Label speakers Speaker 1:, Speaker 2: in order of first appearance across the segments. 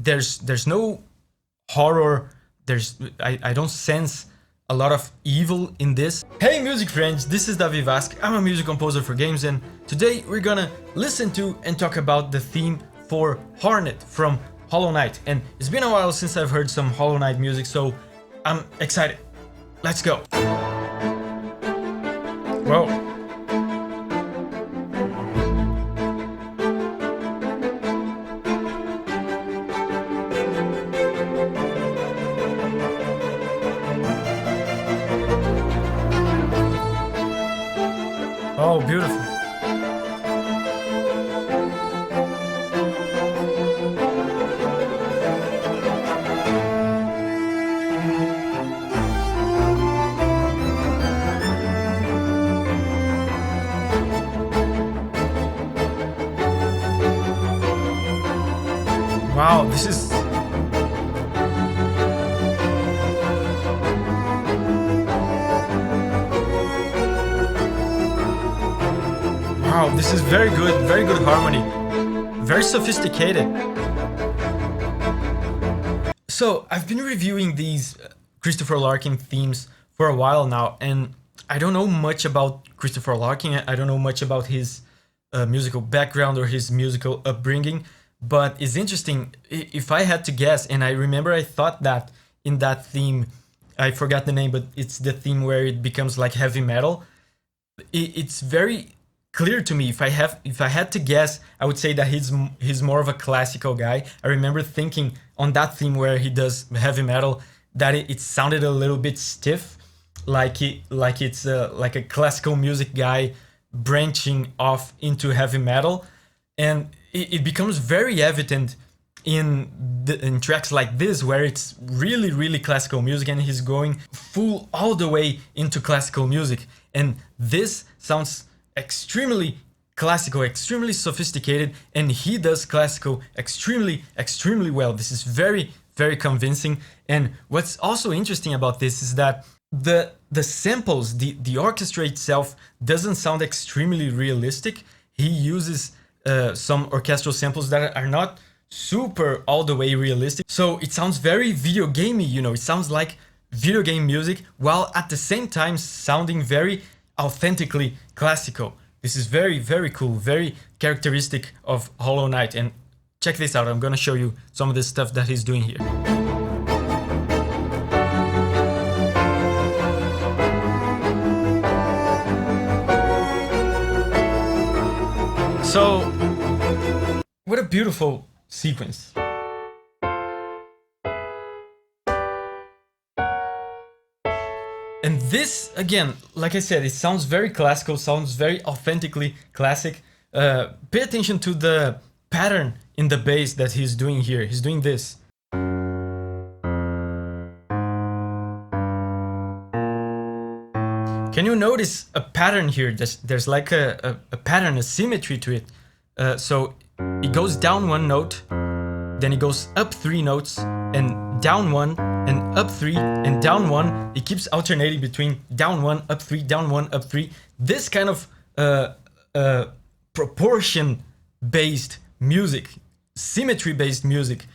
Speaker 1: there's no horror. I don't sense a lot of evil in this. Hey music friends, this is Davi Vasc. I'm a music composer for games, and today we're gonna listen to and talk about the theme for Hornet from Hollow Knight. And it's been a while since I've heard some Hollow Knight music, so I'm excited. Let's go. Whoa. Oh, beautiful. Wow, this is... Wow, this is very good harmony. Very sophisticated. So, I've been reviewing these Christopher Larkin themes for a while now, and I don't know much about Christopher Larkin. I don't know much about his musical background or his musical upbringing, but it's interesting. If I had to guess, and I remember I thought that in that theme, I forgot the name, but it's the theme where it becomes like heavy metal. It's very clear to me. If I had to guess, I would say that he's more of a classical guy. I remember thinking on that theme where he does heavy metal that it sounded a little bit stiff, like it's like a classical music guy branching off into heavy metal, and it becomes very evident in tracks like this where it's really classical music and he's going full all the way into classical music, and this sounds extremely classical, extremely sophisticated, and he does classical extremely well. This is very convincing. And what's also interesting about this is that the samples, the orchestra itself doesn't sound extremely realistic. He uses some orchestral samples that are not super all the way realistic, so it sounds very video gamey, you know. It sounds like video game music while at the same time sounding very authentically classical. This is very cool, very characteristic of Hollow Knight. And check this out, I'm gonna show you some of the stuff that he's doing here. So, what a beautiful sequence. And this, again, like I said, it sounds very classical, sounds very authentically classic. Pay attention to the pattern in the bass that he's doing here. He's doing this. Can you notice a pattern here? There's like a pattern, a symmetry to it. So it goes down one note, then it goes up 3 notes, and down 1, and up 3, and down 1. It keeps alternating between down 1, up 3, down 1, up 3. This kind of proportion-based music, symmetry-based music,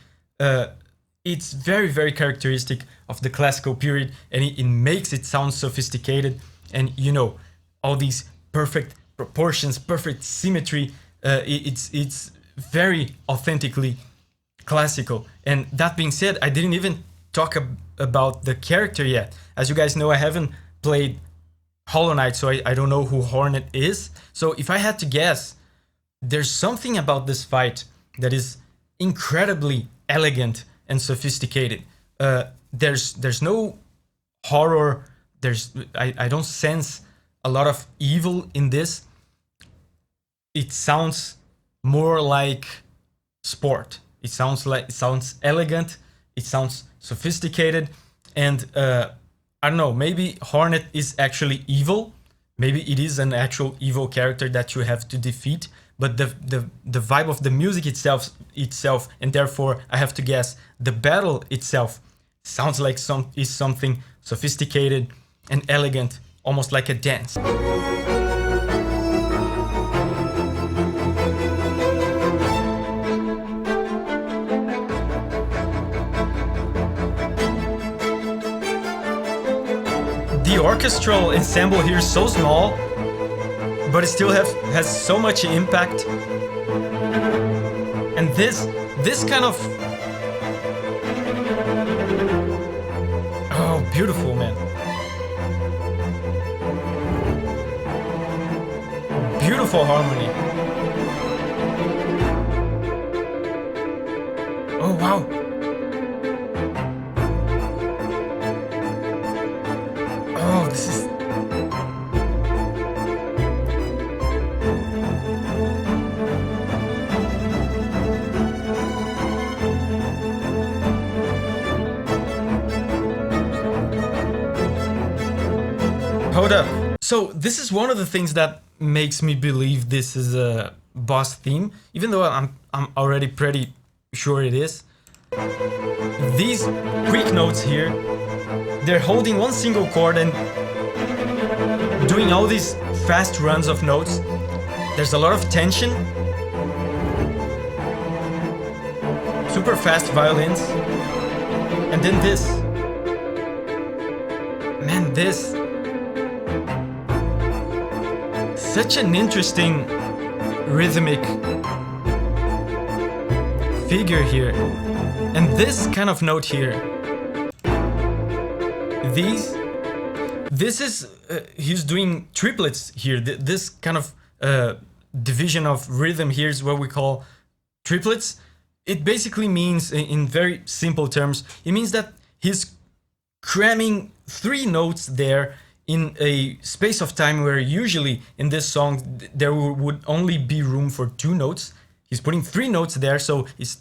Speaker 1: it's very characteristic of the classical period, and it makes it sound sophisticated. And you know, all these perfect proportions, perfect symmetry, it's very authentically classical. And that being said, I didn't even talk about the character yet. As you guys know, I haven't played Hollow Knight, so I don't know who Hornet is. So if I had to guess, there's something about this fight that is incredibly elegant and sophisticated. There's no horror. I don't sense a lot of evil in this. It sounds more like sport. It sounds elegant. It sounds sophisticated, and I don't know. Maybe Hornet is actually evil. Maybe it is an actual evil character that you have to defeat. But the vibe of the music itself, and therefore I have to guess the battle itself sounds like something sophisticated and elegant, almost like a dance. the orchestral ensemble here is so small, but it still has so much impact. And this kind of... Oh, beautiful, man. Beautiful harmony. Oh, wow. Oh, this is... Hold up. So this is one of the things that makes me believe this is a boss theme, even though I'm already pretty sure it is. These quick notes here, they're holding one single chord and doing all these fast runs of notes. There's a lot of tension. Super fast violins. And then this. Man, this. Such an interesting rhythmic figure here. And this kind of note here. This is, he's doing triplets here. This kind of division of rhythm here is what we call triplets. It basically means, in very simple terms, it means that he's cramming 3 notes there in a space of time where usually in this song there would only be room for 2 notes. He's putting 3 notes there, so it's...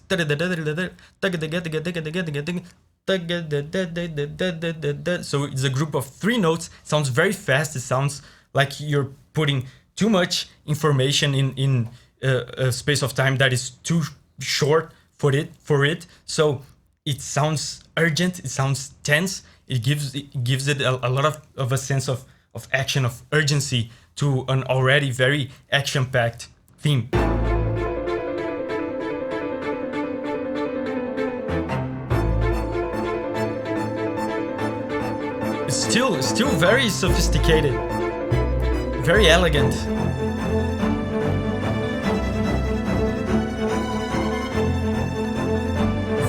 Speaker 1: So it's a group of 3 notes. It sounds very fast. It sounds like you're putting too much information in a space of time that is too short for it. So it sounds urgent. It sounds tense. It gives it a lot of a sense of action, of urgency to an already very action-packed theme. It's still very sophisticated, very elegant.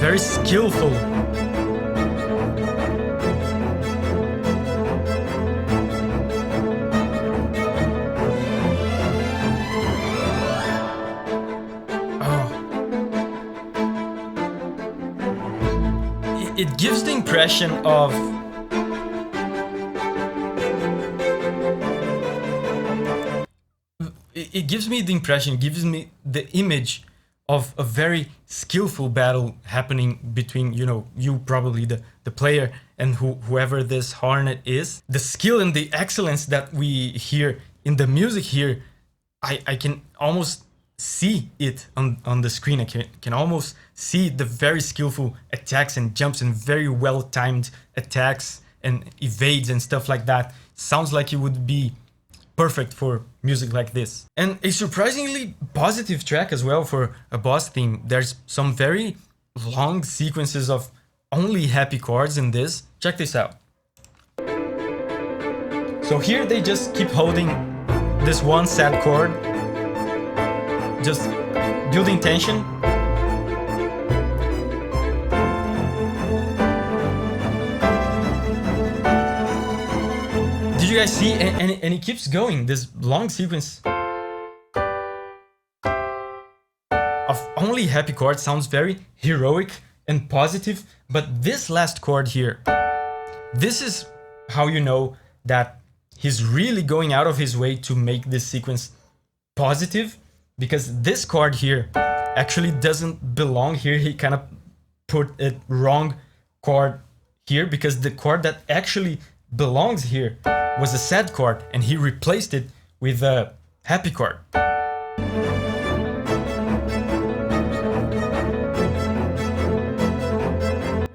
Speaker 1: Very skillful. It gives the impression of... It gives me the impression, gives me the image of a very skillful battle happening between, you probably the player and whoever this Hornet is. The skill and the excellence that we hear in the music here, I can almost see it on the screen. I can almost see the very skillful attacks and jumps and very well-timed attacks and evades and stuff like that. Sounds like it would be perfect for music like this. And a surprisingly positive track as well for a boss theme. There's some very long sequences of only happy chords in this. Check this out. So here they just keep holding this one sad chord, just building tension. Did you guys see? And it keeps going, this long sequence of only happy chords. Sounds very heroic and positive, but this last chord here, this is how you know that he's really going out of his way to make this sequence positive, because this chord here actually doesn't belong here. He kind of put a wrong chord here, because the chord that actually belongs here was a sad chord, and he replaced it with a happy chord.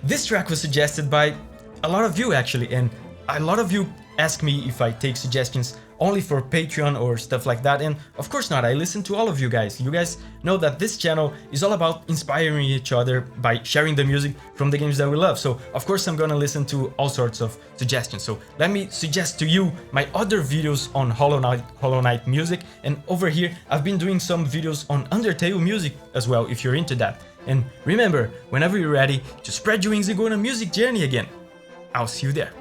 Speaker 1: This track was suggested by a lot of you actually, and a lot of you ask me if I take suggestions only for Patreon or stuff like that, and of course not, I listen to all of you guys. You guys know that this channel is all about inspiring each other by sharing the music from the games that we love, so of course I'm gonna listen to all sorts of suggestions. So let me suggest to you my other videos on Hollow Knight music, and over here I've been doing some videos on Undertale music as well, if you're into that. And remember, whenever you're ready to spread your wings and go on a music journey again, I'll see you there.